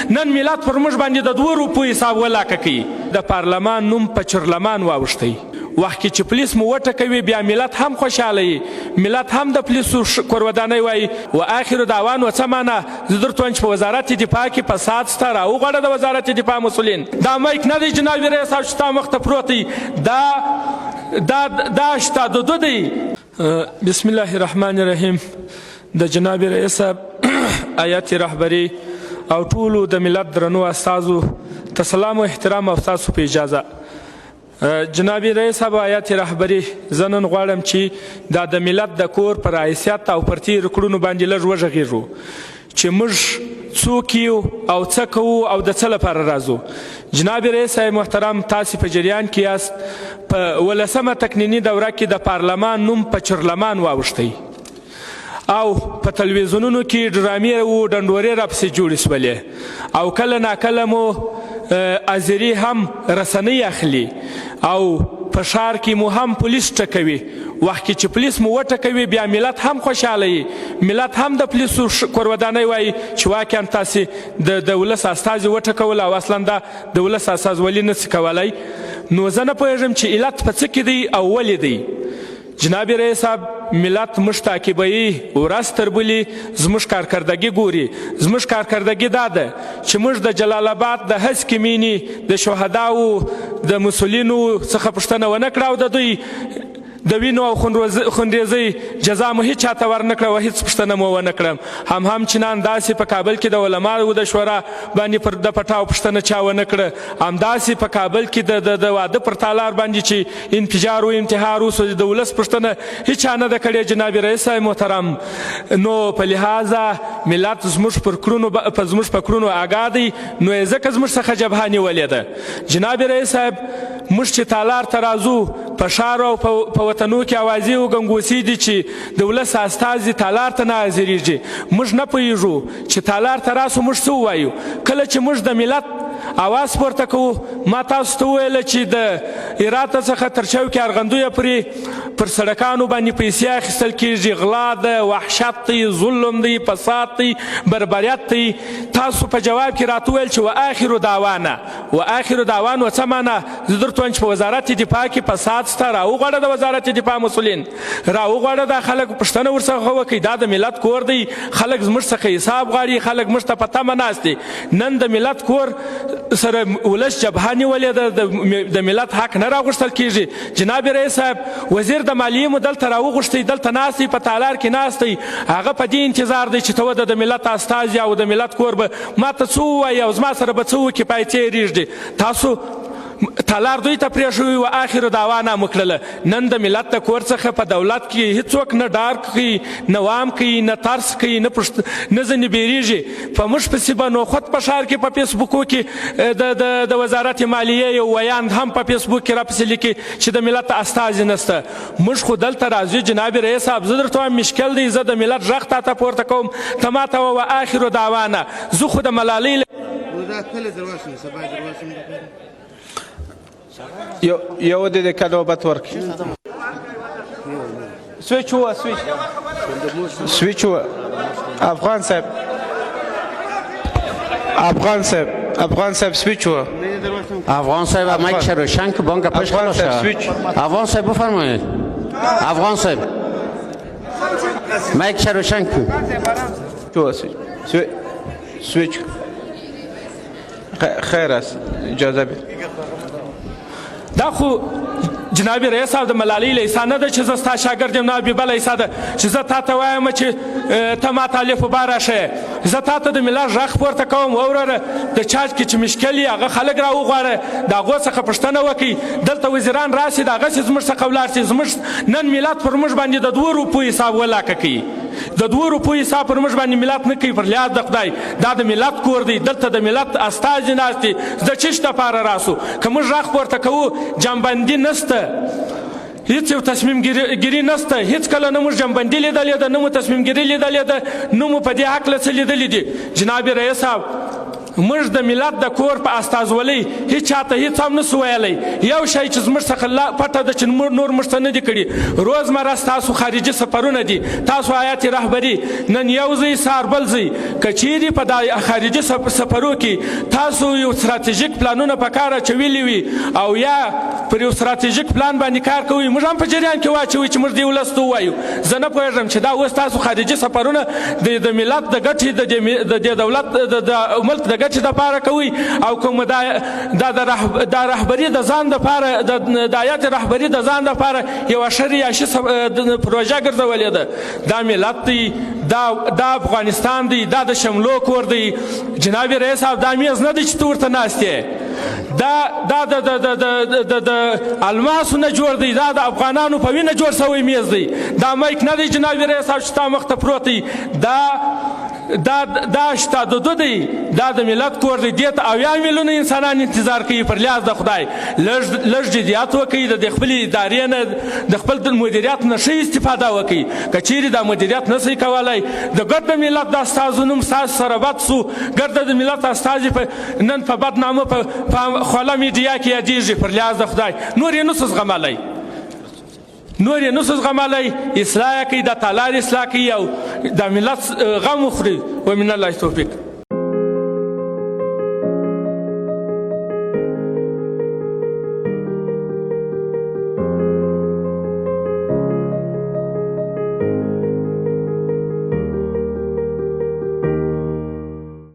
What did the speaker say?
نن ملت پر موږ باندې د 2 روپو حساب ولاکه کوي. د پارلمان نوم په چرلمان واوښتی. وخت کې چې پولیس مو وټکوي بیا ملت هم خوشحاله وي، ملت هم د پولیسو کورودانۍ وایي. و آخر دعوان څه معنا؟ زه درته وایم چې په وزارت دفاع کې فساد شته، راوغواړه د وزارت دفاع مسؤلین. دا مایک نه دی جناب رئیس صاحب چې ستا مخ ته پروت دی، دا شته د ده دی. بسم الله الرحمن الرحیم. د جناب رئیس صاحب آیت رهبري او ټولو د ملت درنو استازو ته سلام و احترام او ستاسو په اجازه. جناب رئیس صاحب آیت رهبري زه نن غواړم چې دا د ملت د کور پر حیثیت او پر تېرو کړنو باندې لږ وغږېږو چې موږ څوک یو او څه کوو او د څه لپاره راځو. جناب رئیس صاحب محترم، تاسې په جریان کې یاست. په 18مه تقنیني دوره کې د پارلمان نوم په چرلمان واوښتی او په تلویزیونونو کې ډرامې و ډنډورې راپسې جوړې شولې او کله ناکله مو ازري هم رسنۍ اخلي او په ښار کې مو هم پولیس ټکوي. وخت کې چې پولیس مو وټکوي بیا ملت هم خوشحاله وي، ملت هم د پولیسو کورودانۍ وایي چې واقعا تاسې د ولس استازي وټکول او اصلا دا د ولس استازولي نسي کولی. نو زه نه پوهېږم چې علت په څه کې دی او ولې دی. جناب رئیس صاحب، ملت موږ تعقیبوي، ورځ تر بلې زموږ کارکردګي ګوري. زموږ کارکردګي دا ده چې موږ د جلال آباد د هسکې مینې د شهداو د مسؤلینو څخه پوښتنه ونه کړه او د دوی د وینو او خونریزۍ جزا مو هېڅ چاته ورنه کړه او هېڅ پوښتنه مو ونه کړه. هم چنان داسې په کابل کې د علماو د شورا باندې پر د پټاو پوښتنه چا ونه کړه. همداسې په کابل کې د واده پر تالار باندې چې انفجار و انتحار وسو د ولس پوښتنه هېڅ چا نه ده کړې. جناب رئیس صاحب محترم، نو په لحاظه ملت زموږ په کړنو آګاه دی، نو یې ځکه زموږ څخه جبهه نیولې ده. جناب رئیس صاحب، موږ چې تالار ته راځو په ښار او په وطنو کې اوازې او ګنګوسې دي چې د ولس استازي تالار ته نه حاضرېږي. موږ نه پوهېږو چې تالار ته راسو موږ څه ووایو. کله چې موږ د ملت اواز پورته کوو، ما تاسو ته وویله چې د هراته څخه تر چوکې ارغندویه پورې پر سړکانو باندې پیسې اخیستل کېږي. غلا ده، وحشت دی، ظلم دی، فساد دی، بربریت دی. تاسو په جواب کې راته وویل چې و آخر دعوانا. و آخر دعوانا څه معنا؟ زه درته وایم چې په وزارت دفاع کې فساد شته، راوغواړه د وزارت دفاع مسؤلین، راوغواړه دا خلک پوښتنه ورڅخه وکړي. دا د ملت کور دی، خلک زموږ څخه حساب غواړي، خلک موږ ته په تمه ناست دي. نن د ملت کور سره ولس جبهه نیولې ده، د ملت حق نه راغوښتل کېږي. جناب رئیس صاحب، وزیر د مالیې مو دلته راوغوښتی، دلته ناست دی، په تالار کې ناست دی. هغه په دې انتظار دی چې ته د ملت استازي او د ملت کور به ما ته څه ووایي او زما سره به څه وکړي، پای تېرېږدي. تاسو تالار دوی ته پرېښوي و آخر دعوانا مو کړله. نن د ملت د کور څخه په دولت کې هېڅوک نه ډار کوي، نه وام کوي، نه ترس کوي، نه ځینې بیریږي. په موږ پسې به نو خود په ښار کې په فیسبوکو کې د وزارت مالیې یو ویاند هم په فیسبوک کې راپسې لیکي چې د ملت استازي نشته. موږ خو دلته راځو. جناب رئیس صاحب، زه درته وایم مشکل دی، زه د ملت غږ تاته پورته کوم، ته ما ته و آخر دعوانا. زه خو د ملالۍ یو دقیقه نوبت ورکړي. سویچ هو افغان صاحب سویچ هو افغان صاحب مایک روشن که بانک پشت خلاص. افغان صاحب بفرمایید. افغان صاحب مایک روشن که سویچ خیر است، اجازه بید. دا خو جناب رئیس صاحب د ملالۍ لیسا نه ده چې زه ستا شاګرد یم، نه حبیبه لیسا ده چې زه تا ته وایم چې ته ما تالیف وبا راښیې. زه تا ته د ملت غږ پورته کوم. وروره د چا کې چې مشکل یي هغه خلک راوغواړه، د هغو څخه پوښتنه وکړئ. دلته وزیران راسي، د هغسې زموږ څخه ولاړ سي. زموږ نن ملت پر موږ باندې د 2 روپو حساب ولاکه کوي. د 2 روپو حساب پر موږ باندې ملت نه کوي. پر لیاد د خدای، دا د ملت کور دی، دلته د ملت استازي ناست دي. د چش دپاره راسو. که موږ غږ پورته کوو، جنبندي نشته، هیڅ یو تصمیم ګیري نشته. هیڅ کله نه موږ جنبندي لیدلې ده، نه مو تصمیم ګیري لیدلې ده، نه مو په دې هکله څه لیدلي دي. جناب رئیس صاحب، موږ د ملت د کور په استازولۍ هیڅ چاته هیڅ هم نسو ویلی. یو شی چې زموږ څخه پټه ده چې نور موږ ته نه دي کړي، روزمره ستاسو خارجي سفرونه دي. تاسو هیات رهبري نن یو ځای سهار بل ځای، که چیرې په دا خارجي سفرو کې تاسو یو ستراتیژیک پلانونه په کار اچولي وي او یا پر یو ستراتیژیک پلان باندې کار کوئ، موږ هم په جریان کې واچوئ چې موږ دې ولس ته ووایو. زه نه پوهېږم چې دا اوس تاسو خارجي سفرونه د ملت د ګټې د دې دولت د ملک د ګټې دپاره کوئ او کوم دا رهبري د ځان دپاره د هیات رهبري د ځان دپاره یوه ښه ریاشي پروژه ګرځولې ده. دا ملت دی، دا افغانستان دی، دا د شملو کور دی. جناب رئیس صاحب دا میز نه دی چې ته ورته ناست یې، دا د الماسو نه جوړ دی، دا د افغانانو په وینه جوړ سوی میز دی. دا مایک نه دی جناب رئیس صاحب چې ستا مخ ته پروت دی. دا شته د دی، دا د ملت کور دی. دې ته 80 میلیونه انسانان انتظار کوي. پر لیاز د خدای لږ جدیات وکړئ، د خپلې ادارې نه د خپل مدیریت نه ښه استفاده وکړئ. که چیرې دا مدیریت نه شئ کولی، د ګرد ملت د استازو نوم ستاسو سره بد سو، ګرد د ملت استازي نن په بدنامه په خوله میډیا کې یادېږي. پر لیاز د خدای نور یې نسو زغملی، نور یې نسو زغملی. اصلاح یې کوي، د تالار اصلاح کوي او د ملت غم وخوري. ومن الله توفیق.